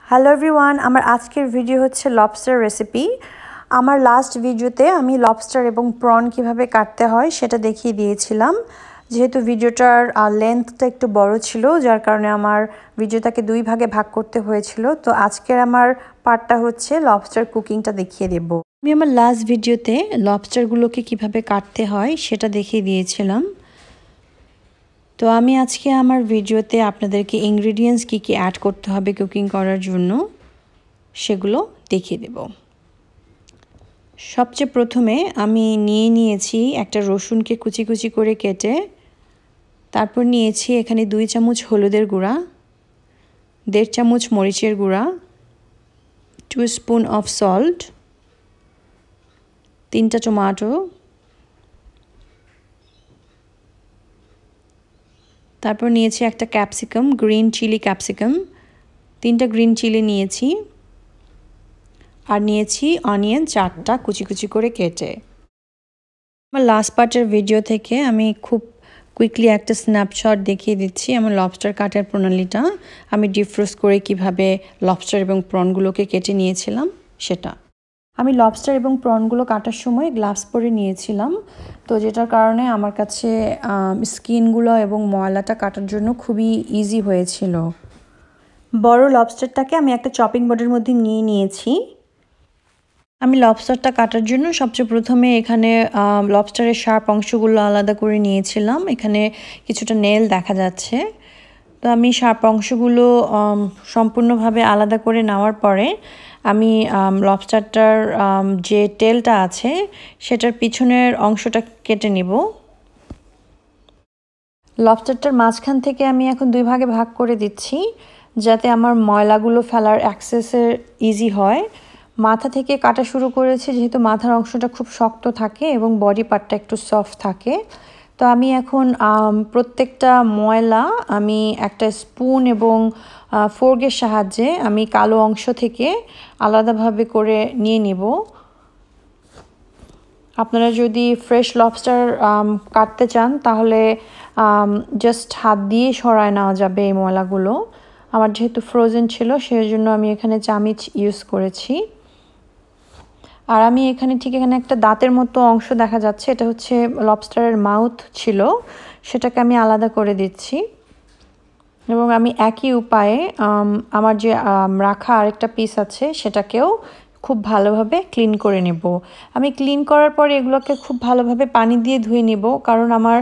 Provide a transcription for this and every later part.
Hello everyone, আমার আজকের video হচ্ছে লবস্টার রেসিপি। আমার লাস্ট ভিডিওতে আমি লবস্টার এবং প্রন কিভাবে কাটতে হয় সেটা দেখিয়ে দিয়েছিলাম। যেহেতু ভিডিওটার লেন্থটা একটু বড় ছিল, যার কারণে আমার ভিডিওটাকে দুই ভাগে ভাগ করতে হয়েছিল। তো আজকের আমার পার্টটা হচ্ছে লবস্টার কুকিংটা দেখিয়ে দেব। আমি আমার লাস্ট ভিডিওতে লবস্টারগুলোকে কিভাবে কাটতে হয় সেটা দেখিয়ে দিয়েছিলাম। তো আমি আজকে আমার ভিডিওতে আপনাদেরকে ইনগ্রিডিয়েন্টস কী কী অ্যাড করতে হবে কুকিং করার জন্য সেগুলো দেখিয়ে দেব। সবচেয়ে প্রথমে আমি নিয়েছি একটা রসুনকে কুচি কুচি করে কেটে, তারপর নিয়েছি এখানে 2 চামচ হলুদের গুঁড়া, 1.5 চামচ মরিচের গুঁড়া, 2 স্পুন অফ সল্ট, 3টা টমেটো, তারপর নিয়েছি একটা ক্যাপসিকাম, গ্রিন চিলি ক্যাপসিকাম, 3টা গ্রিন চিলি নিয়েছি, আর নিয়েছি অনিয়ন 4টা কুচি কুচি করে কেটে। আমার লাস্ট পার্টের ভিডিও থেকে আমি খুব কুইকলি একটা স্ন্যাপশট দেখিয়ে দিচ্ছি আমার লবস্টার কাটার প্রণালীটা। আমি ডিফ্রোস্ট করে কিভাবে লবস্টার এবং প্রনগুলোকে কেটে নিয়েছিলাম সেটা। আমি লবস্টার এবং প্রনগুলো কাটার সময় গ্লাভস পরে নিয়েছিলাম, তো যেটার কারণে আমার কাছে স্কিনগুলো এবং ময়লাটা কাটার জন্য খুবই ইজি হয়েছিল। বড় লবস্টারটাকে আমি একটা চপিং বোর্ডের মধ্যে নিয়েছি। আমি লবস্টারটা কাটার জন্য সবচেয়ে প্রথমে এখানে লবস্টারের শার্প অংশগুলো আলাদা করে নিয়েছিলাম। এখানে কিছুটা নেল দেখা যাচ্ছে, তো আমি শার্প অংশগুলো সম্পূর্ণভাবে আলাদা করে নেওয়ার পরে আমি লবস্টারটার যে টেলটা আছে সেটার পিছনের অংশটা কেটে নিব। লবস্টারটার মাঝখান থেকে আমি এখন 2 ভাগে ভাগ করে দিচ্ছি, যাতে আমার ময়লাগুলো ফেলার অ্যাক্সেসের ইজি হয়। মাথা থেকে কাটা শুরু করেছি, যেহেতু মাথার অংশটা খুব শক্ত থাকে এবং বডি পার্টটা একটু সফট থাকে। তো আমি এখন প্রত্যেকটা ময়লা আমি একটা স্পুন এবং ফোর্কের সাহায্যে আমি কালো অংশ থেকে আলাদাভাবে করে নিয়ে নেব। আপনারা যদি ফ্রেশ লবস্টার কাটতে চান তাহলে জাস্ট হাত দিয়ে সরায় নেওয়া যাবে এই ময়লাগুলো। আমার যেহেতু ফ্রোজেন ছিল সেই জন্য আমি এখানে চামিচ ইউজ করেছি। আর আমি এখানে একটা দাঁতের মতো অংশ দেখা যাচ্ছে, এটা হচ্ছে লবস্টারের মাউথ ছিল, সেটাকে আমি আলাদা করে দিচ্ছি। এবং আমি একই উপায়ে আমার যে রাখা আরেকটা পিস আছে সেটাকেও খুব ভালোভাবে ক্লিন করে নেব। আমি ক্লিন করার পরে এগুলোকে খুব ভালোভাবে পানি দিয়ে ধুয়ে নেব, কারণ আমার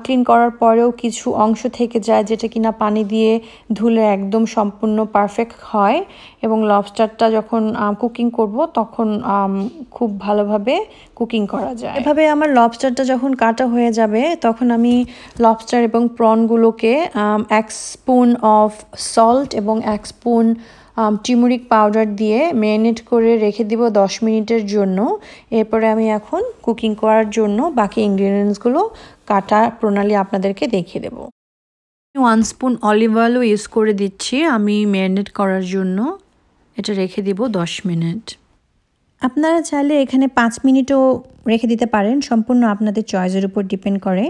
ক্লিন করার পরেও কিছু অংশ থেকে যায় যেটা কিনা পানি দিয়ে ধুলে একদম সম্পূর্ণ পারফেক্ট হয় এবং লবস্টারটা যখন কুকিং করব তখন খুব ভালোভাবে কুকিং করা যায়। এভাবে আমার লবস্টারটা যখন কাটা হয়ে যাবে তখন আমি লবস্টার এবং প্রনগুলোকে 1 স্পুন অফ সল্ট এবং 1 স্পুন টিউমেরিক পাউডার দিয়ে ম্যারিনেট করে রেখে দিব 10 মিনিটের জন্য। এরপরে আমি এখন কুকিং করার জন্য বাকি ইনগ্রিডিয়েন্টসগুলো কাটা প্রণালী আপনাদেরকে দেখিয়ে দেব। 1 স্পুন অলিভ অয়েলও ইউজ করে দিচ্ছি আমি ম্যারিনেট করার জন্য। এটা রেখে দিব 10 মিনিট। আপনারা চাইলে এখানে 5 মিনিটও রেখে দিতে পারেন, সম্পূর্ণ আপনাদের চয়েসের উপর ডিপেন্ড করে।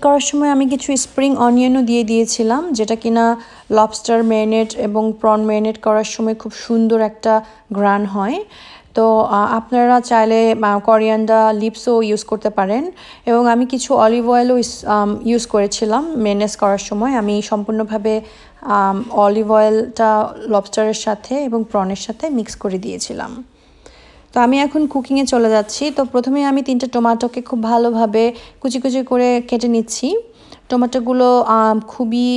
করার সময় আমি কিছু স্প্রিং অনিয়নও দিয়েছিলাম, যেটা কিনা লবস্টার ম্যারিনেট এবং প্রন ম্যারিনেট করার সময় খুব সুন্দর একটা ঘ্রাণ হয়। তো আপনারা চাইলে করিয়ান্ডার লিভসও ইউজ করতে পারেন। এবং আমি কিছু অলিভ অয়েলও ইউজ করেছিলাম ম্যারিনেট করার সময়। আমি সম্পূর্ণভাবে অলিভ অয়েলটা লবস্টারের সাথে এবং প্রনের সাথে মিক্স করে দিয়েছিলাম। তো আমি এখন কুকিংয়ে চলে যাচ্ছি। তো প্রথমে আমি 3টা টমেটোকে খুব ভালোভাবে কুচি কুচি করে কেটে নিচ্ছি। টমেটোগুলো খুবই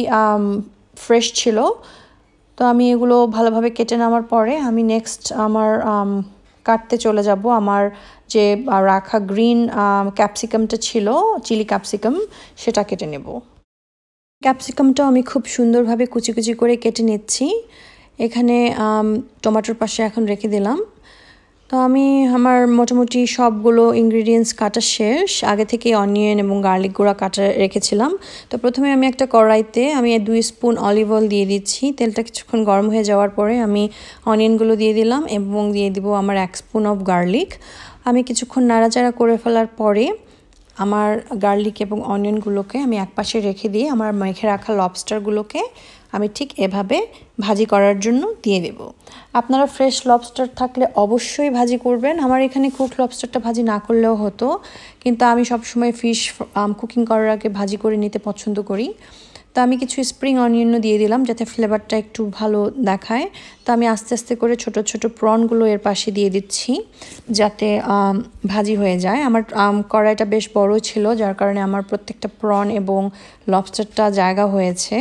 ফ্রেশ ছিল, তো আমি এগুলো ভালোভাবে কেটে নেওয়ার পরে আমি নেক্সট আমার কাটতে চলে যাব। আমার যে রাখা গ্রিন ক্যাপসিকামটা ছিল, চিলি ক্যাপসিকাম, সেটা কেটে নেব। ক্যাপসিকামটাও আমি খুব সুন্দরভাবে কুচি কুচি করে কেটে নিচ্ছি। এখানে টমেটোর পাশে এখন রেখে দিলাম। তো আমি আমার মোটামুটি সবগুলো ইনগ্রিডিয়েন্টস কাটা শেষ। আগে থেকে অনিয়ন এবং গার্লিক গুঁড়া কাটা রেখেছিলাম। তো প্রথমে আমি একটা কড়াইতে 2 স্পুন অলিভ অয়েল দিয়ে দিচ্ছি। তেলটা কিছুক্ষণ গরম হয়ে যাওয়ার পরে আমি অনিয়নগুলো দিয়ে দিলাম এবং দিয়ে দিব আমার 1 স্পুন অফ গার্লিক। আমি কিছুক্ষণ নাড়াচাড়া করে ফেলার পরে আমার গার্লিক এবং অনিয়নগুলোকে আমি একপাশে রেখে দিয়ে আমার মেখে রাখা লবস্টারগুলোকে আমি ঠিক এভাবে ভাজি করার জন্য দিয়ে দেব। আপনারা ফ্রেশ লবস্টার থাকলে অবশ্যই ভাজি করবেন। আমার এখানে কুক লবস্টারটা ভাজি না করলেও হতো, কিন্তু আমি সবসময় ফিশ কুকিং করার আগে ভাজি করে নিতে পছন্দ করি। তো আমি কিছু স্প্রিং অনিয়নও দিয়ে দিলাম যাতে ফ্লেভারটা একটু ভালো দেখায়। তো আমি আস্তে আস্তে করে ছোট ছোট প্রনগুলো এর পাশে দিয়ে দিচ্ছি যাতে ভাজি হয়ে যায়। আমার কড়াইটা বেশ বড় ছিল, যার কারণে আমার প্রত্যেকটা প্রন এবং লবস্টারটা জায়গা হয়েছে।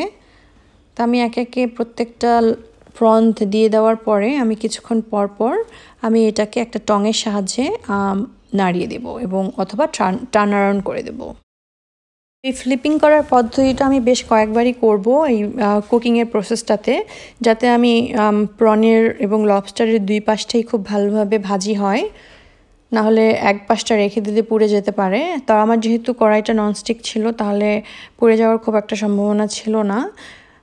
তো আমি একে একে প্রত্যেকটা প্রন দিয়ে দেওয়ার পরে আমি কিছুক্ষণ পর পর আমি এটাকে একটা টঙের সাহায্যে নাড়িয়ে দেব এবং অথবা টার্ন অ্যারাউন্ড করে দেব। এই ফ্লিপিং করার পদ্ধতিটা আমি বেশ কয়েকবারই করব এই কুকিংয়ের প্রসেসটাতে, যাতে আমি প্রনের এবং লবস্টারের দুই পাশটাই খুব ভালোভাবে ভাজি হয়। নাহলে এক পাশটা রেখে দিতে পুড়ে যেতে পারে। তো আমার যেহেতু কড়াইটা ননস্টিক ছিল, তাহলে পুড়ে যাওয়ার খুব একটা সম্ভাবনা ছিল না।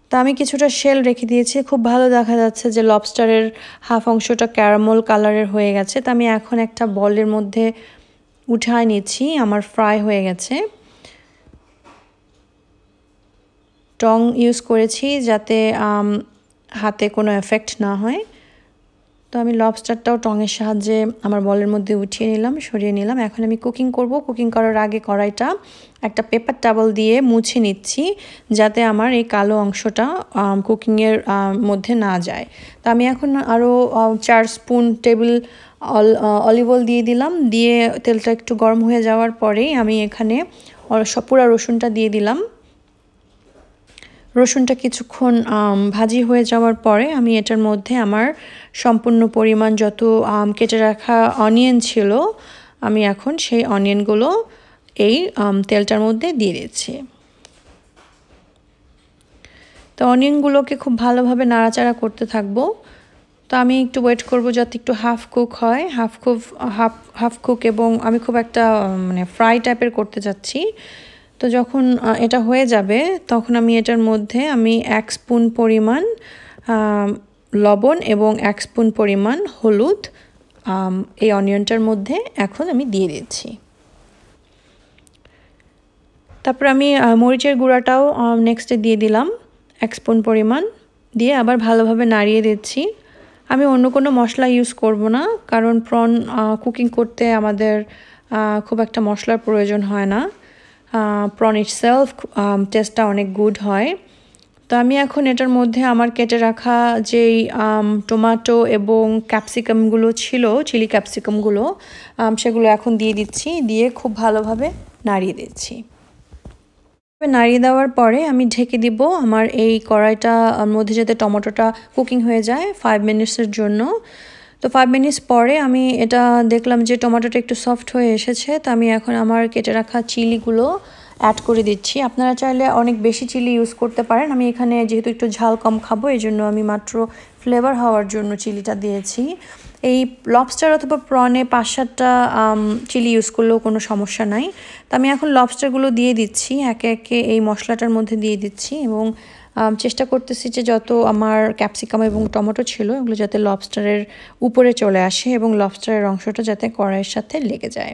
তো আমি কিছুটা শেল রেখে দিয়েছি। খুব ভালো দেখা যাচ্ছে যে লবস্টারের হাফ অংশটা ক্যারামেল কালারের হয়ে গেছে। তো আমি এখন একটা বলের মধ্যে উঠায় নিচ্ছি, আমার ফ্রাই হয়ে গেছে। টং ইউজ করেছি যাতে হাতে কোনো এফেক্ট না হয়। তো আমি লবস্টারটাও টঙের সাহায্যে আমার বলের মধ্যে উঠিয়ে নিলাম, সরিয়ে নিলাম। এখন আমি কুকিং করব। কুকিং করার আগে কড়াইটা একটা পেপার টাওয়েল দিয়ে মুছে নিচ্ছি যাতে আমার এই কালো অংশটা কুকিংয়ের মধ্যে না যায়। তো আমি এখন আরও 4 স্পুন টেবিল অলিভ অয়েল দিয়ে দিলাম। দিয়ে তেলটা একটু গরম হয়ে যাওয়ার পরেই আমি এখানে পুরা রসুনটা দিয়ে দিলাম। রসুনটা কিছুক্ষণ ভাজি হয়ে যাওয়ার পরে আমি এটার মধ্যে আমার সম্পূর্ণ পরিমাণ যত কেটে রাখা অনিয়ন ছিল, আমি এখন সেই অনিয়নগুলো এই তেলটার মধ্যে দিয়ে দিচ্ছি। তো অনিয়নগুলোকে খুব ভালোভাবে নাড়াচাড়া করতে থাকবো। তো আমি একটু ওয়েট করব যাতে একটু হাফ কুক হয়, হাফ কুক এবং আমি খুব একটা মানে ফ্রাই টাইপের করতে চাচ্ছি। তো যখন এটা হয়ে যাবে তখন আমি এটার মধ্যে 1 স্পুন পরিমাণ লবণ এবং 1 স্পুন পরিমাণ হলুদ এই অনিয়নটার মধ্যে এখন আমি দিয়ে দিচ্ছি। তারপর আমি মরিচের গুঁড়াটাও নেক্সটে দিয়ে দিলাম 1 স্পুন পরিমাণ, দিয়ে আবার ভালোভাবে নাড়িয়ে দিচ্ছি। আমি অন্য কোনো মশলা ইউজ করব না, কারণ প্রন কুকিং করতে আমাদের খুব একটা মশলার প্রয়োজন হয় না। প্রন ইটসেলফ টেস্টটা অনেক গুড হয়। তো আমি এখন এটার মধ্যে আমার কেটে রাখা যেই টমেটো এবং ক্যাপসিকামগুলো ছিল, চিলি ক্যাপসিকামগুলো, সেগুলো এখন দিয়ে দিচ্ছি, দিয়ে খুব ভালোভাবে নাড়িয়ে দিচ্ছি। নাড়িয়ে দেওয়ার পরে আমি ঢেকে দিব আমার এই কড়াইটার মধ্যে যাতে টমেটোটা কুকিং হয়ে যায় 5 মিনিটসের জন্য। তো 5 মিনিটস পরে আমি এটা দেখলাম যে টমেটোটা একটু সফট হয়ে এসেছে। তো আমি এখন আমার কেটে রাখা চিলিগুলো অ্যাড করে দিচ্ছি। আপনারা চাইলে অনেক বেশি চিলি ইউজ করতে পারেন। আমি এখানে যেহেতু একটু ঝাল কম খাবো, এই জন্য আমি মাত্র ফ্লেভার হওয়ার জন্য চিলিটা দিয়েছি। এই লবস্টার অথবা প্রনে 5-7টা চিলি ইউজ করলেও কোনো সমস্যা নাই। তো আমি এখন লবস্টারগুলো দিয়ে দিচ্ছি, একে একে এই মশলাটার মধ্যে দিয়ে দিচ্ছি এবং চেষ্টা করতেছি যে যত আমার ক্যাপসিকাম এবং টমেটো ছিল এগুলো যাতে লবস্টারের উপরে চলে আসে এবং লবস্টারের অংশটা যাতে কড়াইয়ের সাথে লেগে যায়।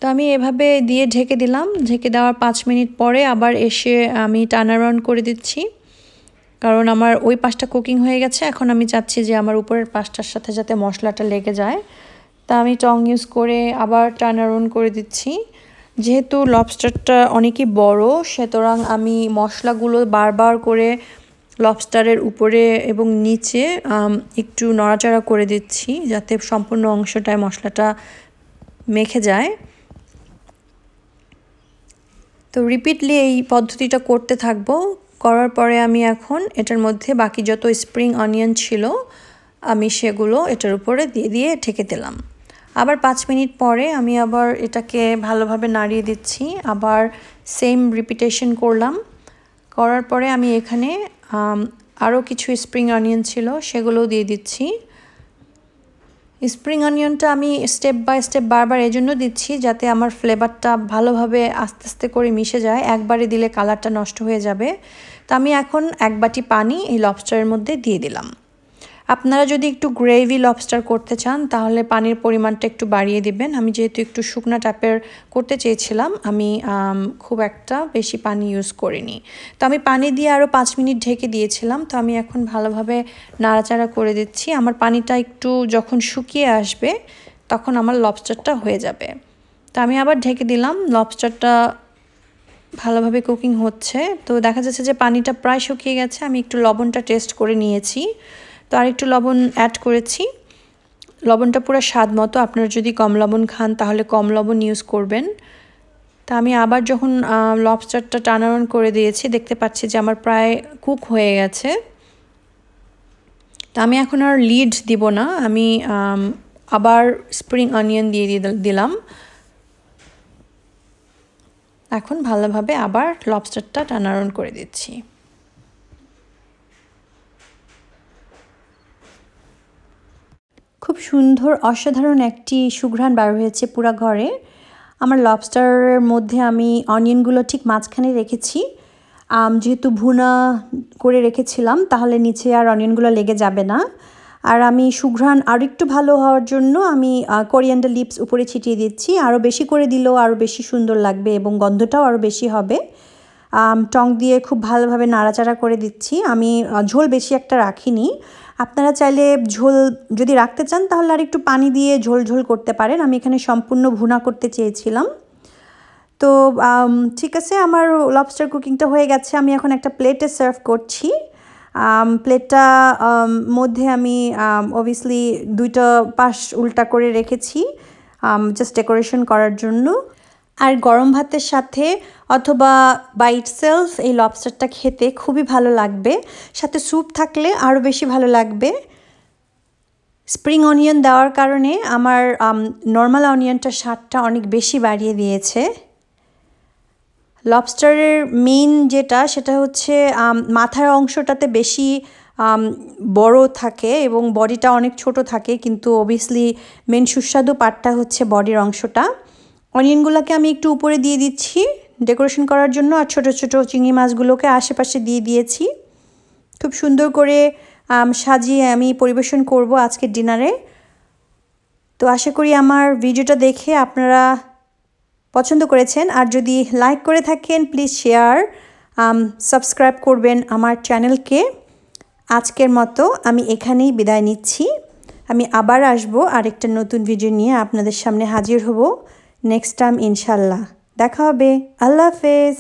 তো আমি এভাবে দিয়ে ঢেকে দিলাম। ঢেকে দেওয়ার 5 মিনিট পরে আবার এসে আমি টার্ন অ্যারাউন্ড করে দিচ্ছি, কারণ আমার ওই পাশটা কুকিং হয়ে গেছে। এখন আমি চাচ্ছি যে আমার উপরের পাশটার সাথে যাতে মশলাটা লেগে যায়। তা আমি টং ইউজ করে আবার টার্ন অ্যারাউন্ড করে দিচ্ছি। যেহেতু লবস্টারটা অনেকই বড়, সুতরাং আমি মশলাগুলো বারবার করে লবস্টারের উপরে এবং নিচে একটু নড়াচড়া করে দিচ্ছি যাতে সম্পূর্ণ অংশটায় মশলাটা মেখে যায়। তো রিপিটলি এই পদ্ধতিটা করতে থাকবো। করার পরে আমি এখন এটার মধ্যে বাকি যত স্প্রিং অনিয়ন ছিল আমি সেগুলো এটার উপরে দিয়ে ঢেকে দিলাম। আবার 5 মিনিট পরে আমি আবার এটাকে ভালোভাবে নাড়িয়ে দিচ্ছি, আবার সেম রিপিটেশন করলাম। করার পরে আমি এখানে আরও কিছু স্প্রিং অনিয়ন ছিল সেগুলোও দিয়ে দিচ্ছি। স্প্রিং অনিয়নটা আমি স্টেপ বাই স্টেপ বারবার এজন্য দিচ্ছি যাতে আমার ফ্লেভারটা ভালোভাবে আস্তে আস্তে করে মিশে যায়। একবারে দিলে কালারটা নষ্ট হয়ে যাবে। তো আমি এখন 1 বাটি পানি এই লবস্টারের মধ্যে দিয়ে দিলাম। আপনারা যদি একটু গ্রেভি লবস্টার করতে চান তাহলে পানির পরিমাণটা একটু বাড়িয়ে দিবেন। আমি যেহেতু একটু শুকনো টাইপের করতে চেয়েছিলাম, আমি খুব একটা বেশি পানি ইউজ করিনি। তো আমি পানি দিয়ে আরও 5 মিনিট ঢেকে দিয়েছিলাম। তো আমি এখন ভালোভাবে নাড়াচাড়া করে দিচ্ছি। আমার পানিটা একটু যখন শুকিয়ে আসবে তখন আমার লবস্টারটা হয়ে যাবে। তো আমি আবার ঢেকে দিলাম। লবস্টারটা ভালোভাবে কুকিং হচ্ছে। তো দেখা যাচ্ছে যে পানিটা প্রায় শুকিয়ে গেছে। আমি একটু লবণটা টেস্ট করে নিয়েছি। তো আর একটু লবণ অ্যাড করেছি। লবণটা পুরো স্বাদ মতো। আপনারা যদি কম লবণ খান তাহলে কম লবণ ইউজ করবেন। তা আমি আবার যখন লবস্টারটা টার্ন অন করে দিয়েছি, দেখতে পাচ্ছি যে আমার প্রায় কুক হয়ে গেছে। তা আমি এখন আর লিড দিব না, আমি আবার স্প্রিং অনিয়ন দিয়ে দিলাম। এখন ভালোভাবে আবার লবস্টারটা টার্ন অন করে দিচ্ছি। খুব সুন্দর অসাধারণ একটি সুঘ্রাণ বার হয়েছে পুরা ঘরে। আমার লবস্টারের মধ্যে আমি অনিয়নগুলো ঠিক মাঝখানে রেখেছি। যেহেতু ভুনা করে রেখেছিলাম তাহলে নিচে আর অনিয়নগুলো লেগে যাবে না। আর আমি সুঘ্রাণ আরও একটু ভালো হওয়ার জন্য আমি কোরিয়ান্ডার লিভস উপরে ছিটিয়ে দিচ্ছি। আরও বেশি করে দিলেও আরও বেশি সুন্দর লাগবে এবং গন্ধটাও আরও বেশি হবে। টং দিয়ে খুব ভালোভাবে নাড়াচাড়া করে দিচ্ছি। আমি ঝোল বেশি একটা রাখিনি। আপনারা চাইলে ঝোল যদি রাখতে চান তাহলে আর একটু পানি দিয়ে ঝোল ঝোল করতে পারেন। আমি এখানে সম্পূর্ণ ভুনা করতে চেয়েছিলাম। তো ঠিক আছে, আমার লবস্টার কুকিংটা হয়ে গেছে। আমি এখন একটা প্লেটে সার্ভ করছি। প্লেটটা মধ্যে আমি অবভিয়াসলি 2টা পাশ উল্টা করে রেখেছি জাস্ট ডেকোরেশন করার জন্য। আর গরম ভাতের সাথে অথবা বাই ইটসেলফ এই লবস্টারটা খেতে খুবই ভালো লাগবে। সাথে স্যুপ থাকলে আরও বেশি ভালো লাগবে। স্প্রিং অনিয়ন দেওয়ার কারণে আমার নর্মাল অনিয়নটার স্বাদটা অনেক বেশি বাড়িয়ে দিয়েছে। লবস্টারের মেইন যেটা সেটা হচ্ছে মাথার অংশটাতে বেশি বড় থাকে এবং বডিটা অনেক ছোট থাকে, কিন্তু অবভিয়াসলি মেন সুস্বাদু পার্টটা হচ্ছে বডির অংশটা। অনিয়নগুলোকে আমি একটু উপরে দিয়ে দিচ্ছি ডেকোরেশন করার জন্য, আর ছোট ছোট চিংড়ি মাছগুলোকে আশেপাশে দিয়ে দিয়েছি। খুব সুন্দর করে সাজিয়ে আমি পরিবেশন করব আজকের ডিনারে। তো আশা করি আমার ভিডিওটা দেখে আপনারা পছন্দ করেছেন। আর যদি লাইক করে থাকেন প্লিজ শেয়ার, সাবস্ক্রাইব করবেন আমার চ্যানেলকে। আজকের মতো আমি এখানেই বিদায় নিচ্ছি। আমি আবার আসবো আরেকটা নতুন ভিডিও নিয়ে আপনাদের সামনে হাজির হব নেক্সট টাইম ইনশাল্লাহ। দেখা হবে। আল্লাহ হাফেজ।